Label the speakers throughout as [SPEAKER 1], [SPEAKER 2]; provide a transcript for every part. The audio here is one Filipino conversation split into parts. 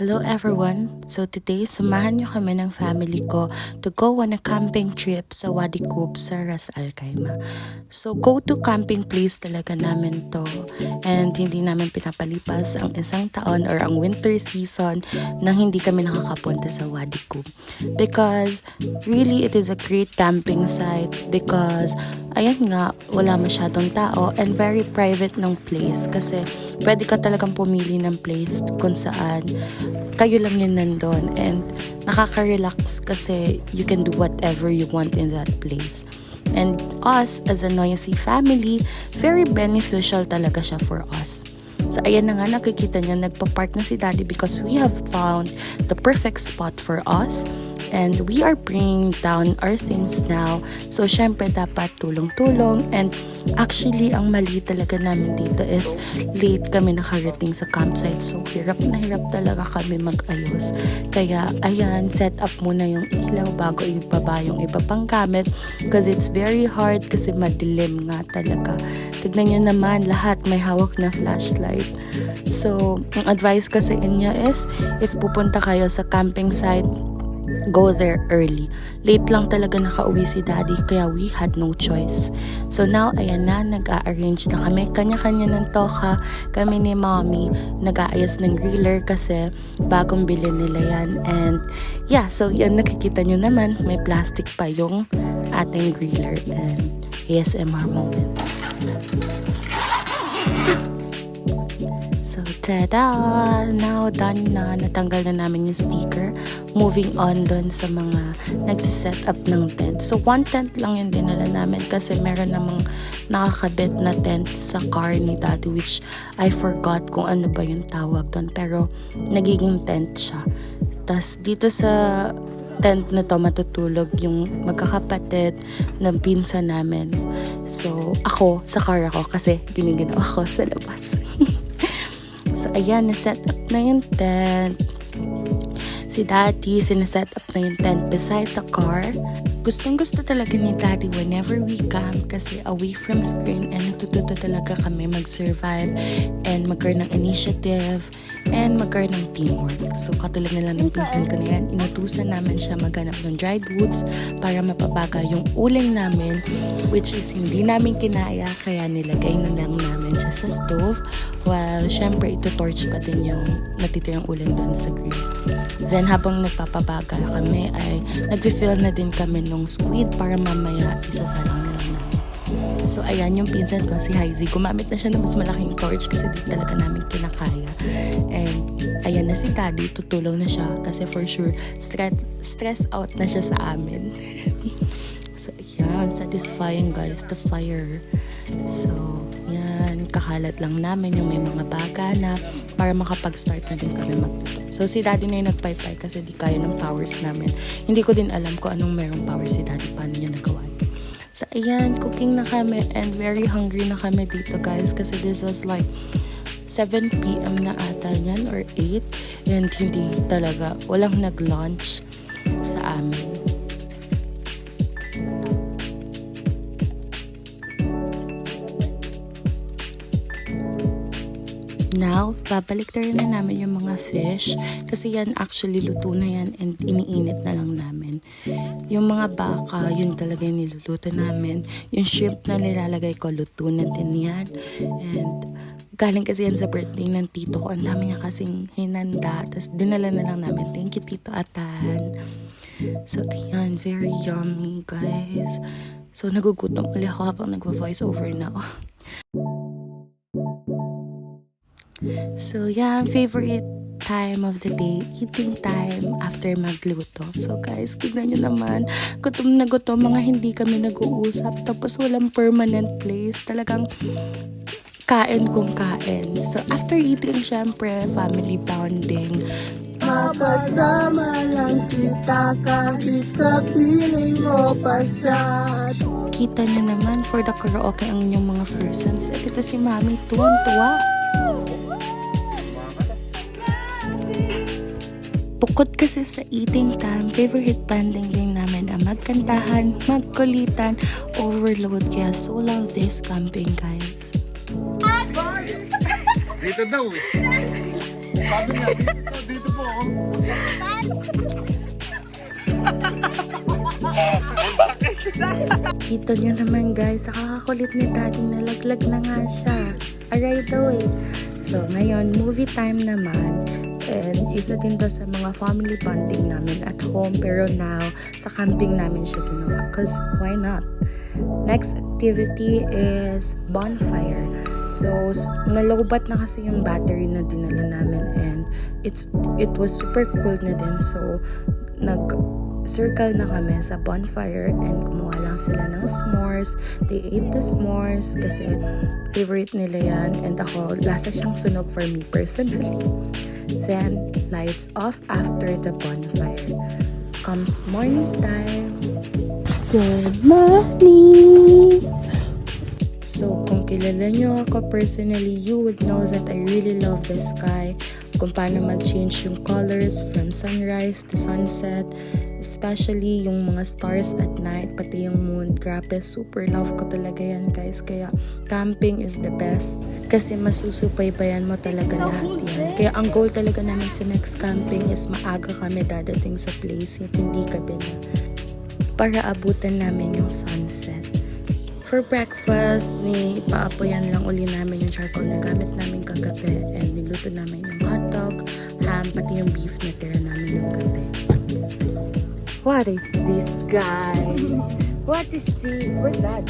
[SPEAKER 1] Hello everyone! So today, samahan niyo kami ng family ko to go on a camping trip sa Wadi Kub sa Ras Al Khaimah. So go to camping place talaga namin to, and hindi namin pinapalipas ang isang taon or ang winter season nang hindi kami nakakapunta sa Wadi Kub. Because really it is a great camping site because ayan nga, wala masyadong tao and very private ng place kasi pwede ka talagang pumili ng place kung saan kayo lang yun nandun, and nakaka-relax kasi you can do whatever you want in that place. And us as a Noisy family, very beneficial talaga siya for us. So ayan na nga, nakikita niyo, nagpa-park na si Daddy because we have found the perfect spot for us. And we are bringing down our things now. So, syempre, dapat tulong-tulong. And actually, ang mali talaga namin dito is late kami nakarating sa campsite. So, hirap na hirap talaga kami mag-ayos. Kaya, ayan, set up muna yung ilaw bago ibaba yung iba pang gamit. Because it's very hard kasi madilim nga talaga. Tignan nyo naman, lahat may hawak na flashlight. So, ang advice kasi inyo is, if pupunta kayo sa camping site, go there early. Late lang talaga nakauwi si Daddy kaya we had no choice. So now, ayan na, nag-a-arrange na kami. Kanya-kanya ng toka. Kami ni Mommy nag-aayos ng griller kasi bagong bilhin nila yan. And yeah, so yan, nakikita nyo naman, may plastic pa yung ating griller. And ASMR moment. So, tada! Now, done na. Natanggal na namin yung sticker. Moving on dun sa mga nagsiset up ng tent. So, one tent lang yung dinala namin kasi meron namang nakakabit na tent sa car ni Daddy, which I forgot kung ano ba yung tawag dun. Pero, nagiging tent siya. Tas dito sa tent na to matutulog yung magkakapatid ng pinsan namin. So, ako, sa car ako kasi giniginaw ako sa labas. So, ayan, na-set up na yung tent. Si Daddy, sinaset up na yung tent beside the car. Gustong-gusto talaga ni Daddy whenever we camp kasi away from screen and natututo talaga kami mag-survive and magkaroon ng initiative and magkaroon ng teamwork. So, katulad na lang ng pinsan ko na yan, inutusan namin siya maghanap ng dried woods para mapabaga yung uling namin, which is hindi namin kinaya, kaya nilagay na lang namin siya sa stove while syempre ito-torch pa din yung natitirang uling doon sa grill. Then, habang nagpapabaga kami ay nag-fill na din kami ng squid para mamaya isasalang na lang namin. So, ayan yung pinsan ko, si Haizy. Gumamit na siya ng mas malaking torch kasi di talaga namin kinakaya. And, ayan na si Daddy, tutulong na siya kasi for sure, stress out na siya sa amin. So, ayan, satisfying guys, the fire. So, yan, kakalat lang namin yung may mga baga na para makapag-start na din kami magluto. So, si Daddy na yung nagpaypay kasi di kaya ng powers namin. Hindi ko din alam kung anong merong power si Daddy, paano niya nagawa. So, ayan, cooking na kami and very hungry na kami dito guys kasi this was like 7 p.m. na ata yan or 8 and hindi talaga, walang nag-lunch sa amin. Now, babalik na namin yung mga fish kasi yan actually luto na yan and iniinit na lang namin. Yung mga baka, yun talaga yung niluluto namin. Yung shrimp na nilalagay ko, luto na din yan. And galing kasi yan sa birthday ng tito ko. Ang dami niya kasing hinanda. Tapos dinala na lang namin. Thank you, Tito Atan. So, ayan, very yummy, guys. So, nagugutom ulit ako habang nagwa-voice over now. So, yan, favorite time of the day, eating time after magluto. So, guys, tignan nyo naman, gutom na gutom, mga hindi kami nag-uusap, tapos walang permanent place, talagang kain kung kain. So, after eating, syempre, family bonding.
[SPEAKER 2] Mapasama lang kita kahit kapiling mo pa siya.
[SPEAKER 1] Kita nyo naman, for the karaoke ang inyong mga persons. At ito si Mami, tuwang-tuwa. Bukod kasi sa eating time, favorite bonding din namin ang magkantahan, magkulitan, overload. Kaya so love this camping, guys.
[SPEAKER 3] Dito daw eh. Sabi niya, dito po ako.
[SPEAKER 1] Kita nyo naman guys, sa kakakulit ni Daddy, nalaglag na nga siya. Right away. So ngayon, movie time naman. And isa din to sa mga family bonding namin at home. Pero now, sa camping namin siya ginawa. Cause why not? Next activity is bonfire. So, nalobat na kasi yung battery na dinala namin and it was super cold na din. So, nag-circle na kami sa bonfire and kumuha lang sila ng s'mores. They ate the s'mores kasi favorite nila yan. And ako, lasa siyang sunog for me personally. Then, lights off after the bonfire. Comes morning time.
[SPEAKER 2] Good morning!
[SPEAKER 1] So, kung kilala nyo ako personally, you would know that I really love the sky. Kung paano mag-change yung colors from sunrise to sunset. Especially yung mga stars at night, pati yung moon. Grabe, super love ko talaga yan guys. Kaya, camping is the best. Kasi masusubaybayan mo talaga lahat yan. Kaya ang goal talaga namin sa next camping is maaga kami dadating sa place. Hindi gabi na. Para abutan namin yung sunset. For breakfast, paapoyan lang uli namin yung charcoal na gamit namin kagabi and niluto namin yung hotdog, ham, pati yung beef na tira namin yung gabi.
[SPEAKER 2] What is this, guys? What is this? What's that?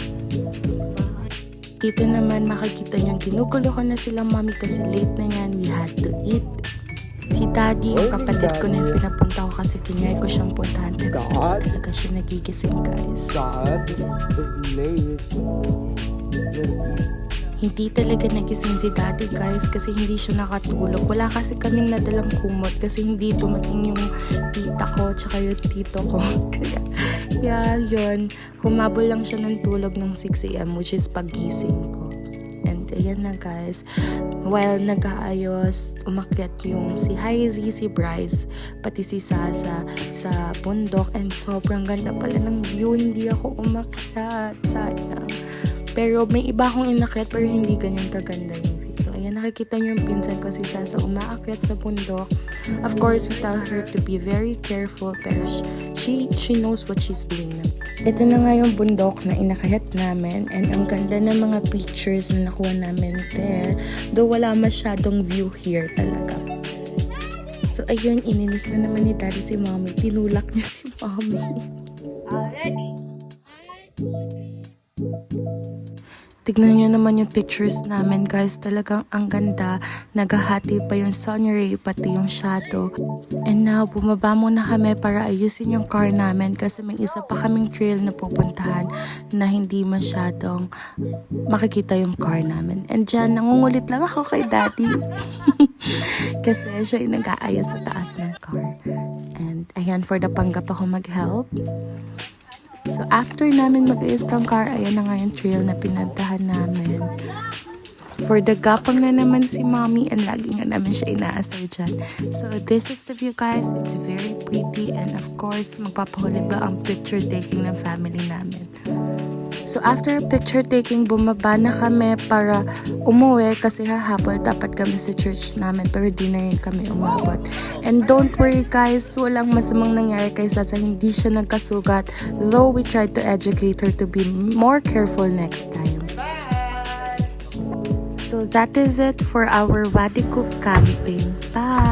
[SPEAKER 1] Dito naman makikita nyo, ginugulo ko na sila mami kasi late na yan, we had to eat. Si Daddy, yung kapatid ko na yung pinapunta ko kasi tinyay ko siyang puntahan pero hindi talaga siya nagigising guys.
[SPEAKER 3] Dad is late.
[SPEAKER 1] Hindi talaga nagising si Daddy guys kasi hindi siya nakatulog. Wala kasi kaming nadalang kumot kasi hindi dumating yung tita ko tsaka yung tito ko. Kaya yun. Humabol lang siya ng tulog ng 6 a.m. which is pagising ko. And ayan na guys, while nag-aayos, umakyat yung si Hazy, si Bryce, pati si Sasa sa bundok and sobrang ganda pala ng view. Hindi ako umakyat, sayang. Pero may iba akong inakyat pero hindi ganyan kaganda yung view. So ayan, nakikita niyo yung pinsan ko si Sasa umaakyat sa bundok. Of course, we tell her to be very careful pero she knows what she's doing na. Ito na nga yung bundok na inakyat namin and ang ganda ng mga pictures na nakuha namin there. Though wala masyadong view here talaga. So ayun, ininis na naman ni Daddy si Mommy. Tinulak niya si Mommy. Tignan nyo naman yung pictures namin guys, talagang ang ganda. Nagahati pa yung sun ray pati yung shadow. And now, bumaba muna kami para ayusin yung car namin kasi may isa pa kaming trail na pupuntahan na hindi masyadong makikita yung car namin. And dyan, nangungulit lang ako kay Daddy. Kasi siya yung nag-aayos sa taas ng car. And ayan, for the panggap ako mag-help. So, after namin mag-ayos ng car, ayan na nga yung trail na pinuntahan namin. For the gapang na naman si Mommy and lagi nga namin siya inaasar dyan. So, this is the view guys. It's very pretty and of course, magpapahuli ba ang picture taking ng family namin. So, after picture taking, bumaba na kami para umuwi kasi hahapon dapat kami sa church namin pero di na rin kami umabot. And don't worry guys, walang masamang nangyari kay Sasa, hindi siya nagkasugat. Though we tried to educate her to be more careful next time. So, that is it for our Wadikuk camping. Bye!